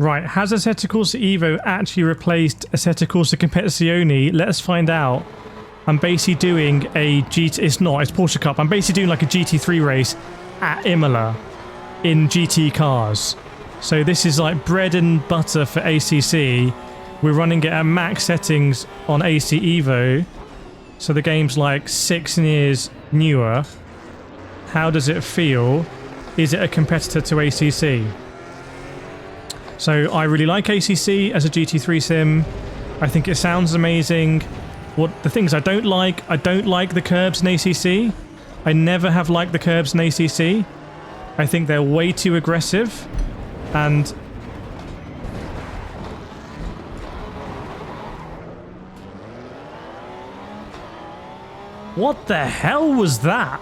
Right, has Assetto Corsa EVO actually replaced Assetto Corsa Competizione? Let us find out. I'm basically doing a GT... It's not, it's Porsche Cup. I'm basically doing like a GT3 race at Imola in GT cars. So this is like bread and butter for ACC. We're running it at max settings on AC EVO. So the game's like 6 years newer. How does it feel? Is it a competitor to ACC? So I really like ACC as a GT3 sim. I think it sounds amazing. What the things I don't like the curbs in ACC. I never have liked the curbs in ACC. I think they're way too aggressive. And what the hell was that?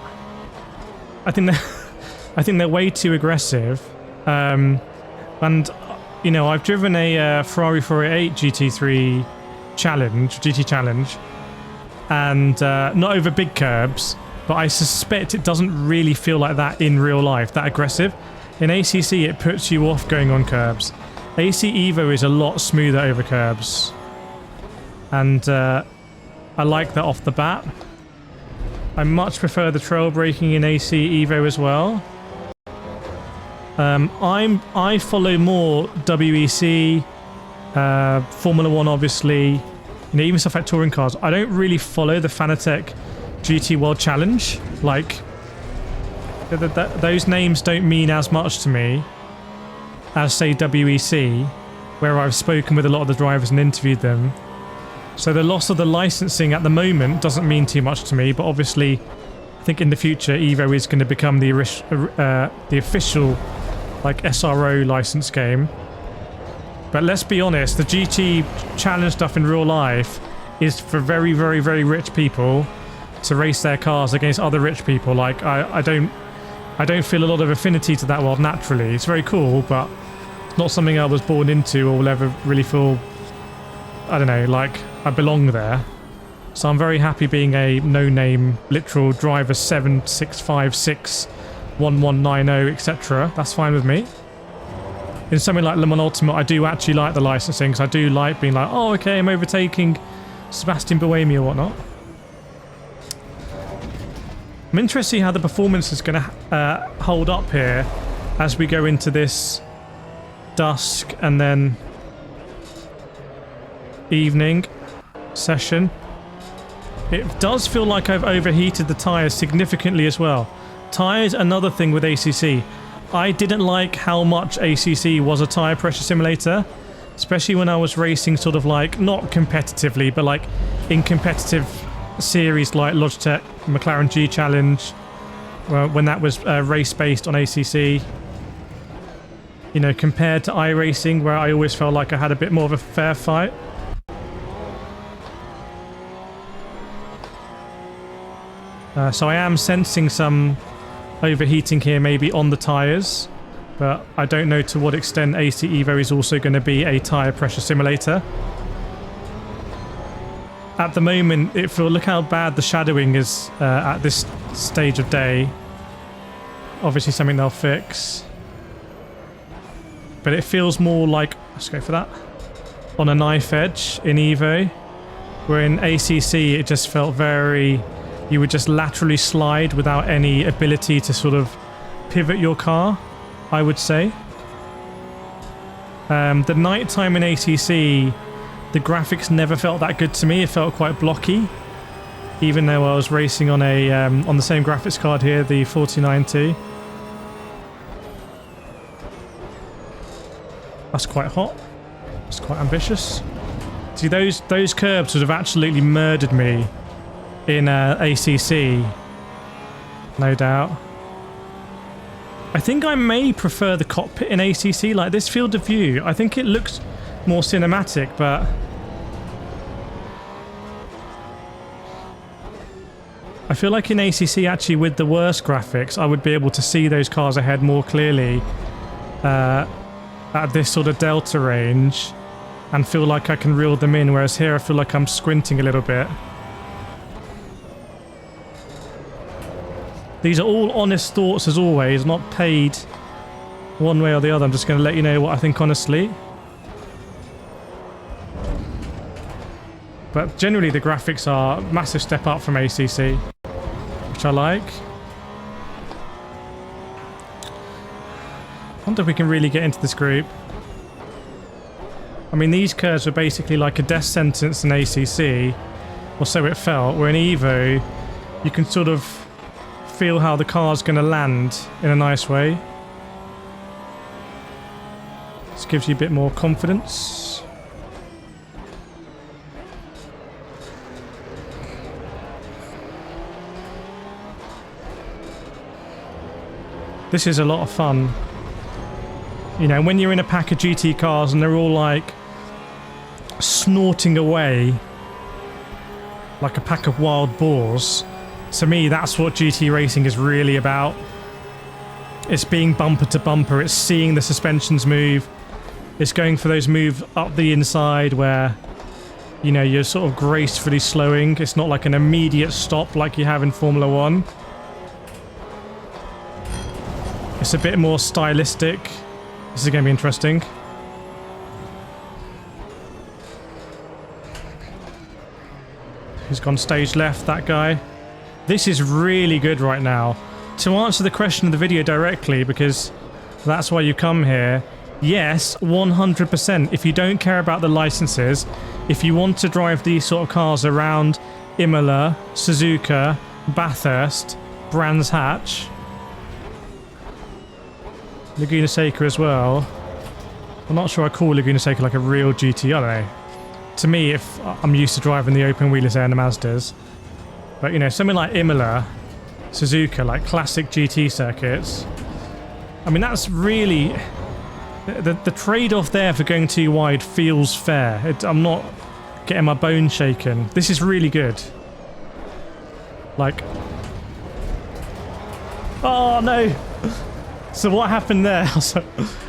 I think they're way too aggressive. And you know, I've driven a Ferrari 488 GT3 GT Challenge, and not over big curbs, but I suspect it doesn't really feel like that in real life, that aggressive. In ACC, it puts you off going on curbs. AC EVO is a lot smoother over curbs, and I like that off the bat. I much prefer the trail braking in AC EVO as well. I follow more WEC, Formula 1 obviously, you know, even stuff like touring cars. I don't really follow the Fanatec GT World Challenge. Like, those names don't mean as much to me as, say, WEC, where I've spoken with a lot of the drivers and interviewed them. So the loss of the licensing at the moment doesn't mean too much to me, but obviously I think in the future EVO is going to become the official like SRO license game. But let's be honest, the GT Challenge stuff in real life is for very, very, very rich people to race their cars against other rich people. Like I don't feel a lot of affinity to that world naturally. It's very cool, but it's not something I was born into or will ever really feel, I don't know, like I belong there. So I'm very happy being a no-name literal driver 7656 1190, etc. That's fine with me. In something like Le Mans Ultimate, I do actually like the licensing, because I do like being like, oh, okay, I'm overtaking Sebastian Buemi or whatnot. I'm interested to see how the performance is going to hold up here as we go into this dusk and then evening session. It does feel like I've overheated the tyres significantly as well. Tyres, another thing with ACC. I didn't like how much ACC was a tyre pressure simulator, especially when I was racing sort of like, not competitively, but like in competitive series like Logitech, McLaren G Challenge, when that was race-based on ACC. You know, compared to iRacing, where I always felt like I had a bit more of a fair fight. So I am sensing some overheating here maybe on the tyres, but I don't know to what extent AC EVO is also going to be a tyre pressure simulator. At the moment, look how bad the shadowing is at this stage of day. Obviously something they'll fix. But it feels more like, let's go for that, on a knife edge in EVO, where in ACC it just felt very... You would just laterally slide without any ability to sort of pivot your car, I would say. The nighttime in ACC, the graphics never felt that good to me. It felt quite blocky, even though I was racing on a on the same graphics card here, the 4090. That's quite hot. It's quite ambitious. See, those curbs would have absolutely murdered me in ACC, no doubt. I think I may prefer the cockpit in ACC, like this field of view. I think it looks more cinematic, but I feel like in ACC, actually, with the worst graphics, I would be able to see those cars ahead more clearly at this sort of delta range and feel like I can reel them in, whereas here I feel like I'm squinting a little bit. These are all honest thoughts as always, not paid one way or the other. I'm just going to let you know what I think honestly. But generally the graphics are a massive step up from ACC, which I like. I wonder if we can really get into this group. I mean, these curves were basically like a death sentence in ACC, or so it felt, where in EVO, you can sort of feel how the car's going to land in a nice way. This gives you a bit more confidence. This is a lot of fun. You know, when you're in a pack of GT cars and they're all like snorting away like a pack of wild boars, to me that's what GT racing is really about. It's being bumper to bumper, it's seeing the suspensions move, it's going for those moves up the inside where, you know, you're sort of gracefully slowing. It's not like an immediate stop like you have in Formula 1. It's a bit more stylistic. This is going to be interesting. Who's gone stage left? That guy. This is really good right now. To answer the question of the video directly, because that's why you come here, yes, 100%. If you don't care about the licenses, if you want to drive these sort of cars around Imola, Suzuka, Bathurst, Brands Hatch, Laguna Seca as well. I'm not sure I call Laguna Seca like a real GT, I don't know. To me, if I'm used to driving the open wheelers there and the Mazdas. But, you know, something like Imola, Suzuka, like classic GT circuits. I mean, that's really... The trade-off there for going too wide feels fair. I'm not getting my bones shaken. This is really good. Like... Oh, no! So what happened there?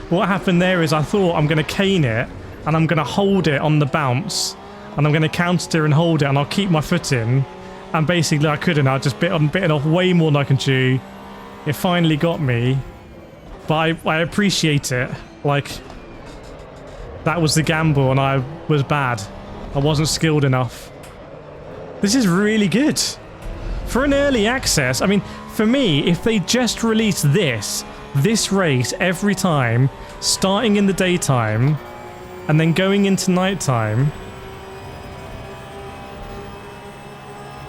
What happened there is I thought I'm going to cane it and I'm going to hold it on the bounce and I'm going to counter steer and hold it and I'll keep my foot in, and basically I couldn't. I just bitten off way more than I can chew. It finally got me, but I appreciate it. Like, that was the gamble and I was bad. I wasn't skilled enough. This is really good for an early access. I mean, for me, if they just released this race every time, starting in the daytime and then going into nighttime,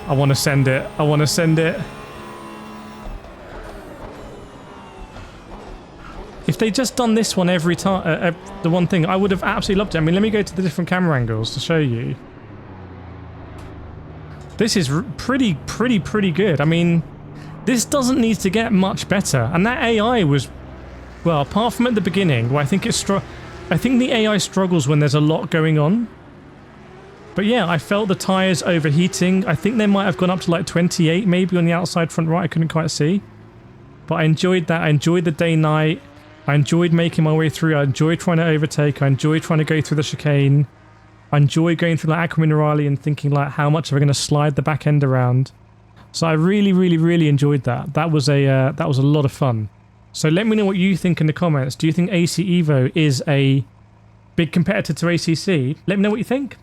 I want to send it. I want to send it. If they just done this one every time, the one thing, I would have absolutely loved it. I mean, let me go to the different camera angles to show you. This is pretty good. I mean, this doesn't need to get much better. And that AI was, well, apart from at the beginning, where I think the AI struggles when there's a lot going on. But yeah, I felt the tyres overheating. I think they might have gone up to like 28 maybe on the outside front right. I couldn't quite see. But I enjoyed that. I enjoyed the day-night. I enjoyed making my way through. I enjoyed trying to overtake. I enjoyed trying to go through the chicane. I enjoyed going through like Aqua Minerale and thinking like, how much are we going to slide the back end around? So I really enjoyed that. That was a lot of fun. So let me know what you think in the comments. Do you think AC Evo is a big competitor to ACC? Let me know what you think.